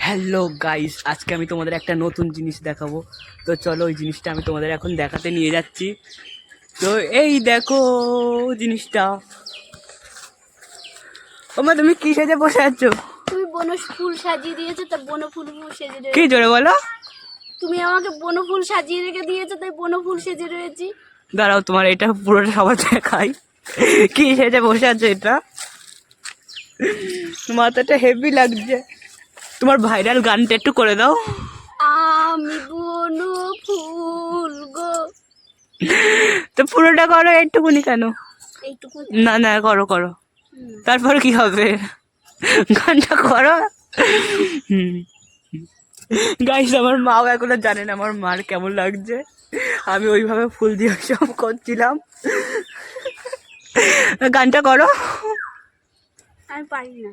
Hello guys, আজকে আমি তোমাদের একটা নতুন জিনিস দেখাবো। তো চলো ওই জিনিসটা আমি তোমাদের এখন দেখাতে নিয়ে যাচ্ছি। তো এই দেখো জিনিসটা। ওমা, তুমি কি সেজে বসে আছো? তুমি বনফুল ফুল সাজিয়ে দিয়েছো, তাই বনফুল ফুল সেজে কি রয়েছে। জোরে বলো? তুমি আমাকে বনফুল সাজিয়ে রেখে দিয়েছো, তাই বনফুল সেজে রয়েছি। দাঁড়াও, তোমার এটা পুরোটা সবার দেখাই। কি সেজে বসে আছো এটা? মাথাটা হেভি লাগছে। তোমার ভাইরাল গানটা একটু করে দাও। আমি বনফুল গো। তো পুরোটা করো, একটুকুনি কেন? এইটুকু না না, করো করো। তারপর কি হবে? গানটা করো। গাইস, আমার মাও এখনো জানে না আমার মার কেমন লাগছে। আমি ওইভাবে ফুল দিয়ে সব করছিলাম। গানটা করো। আমি পারি না।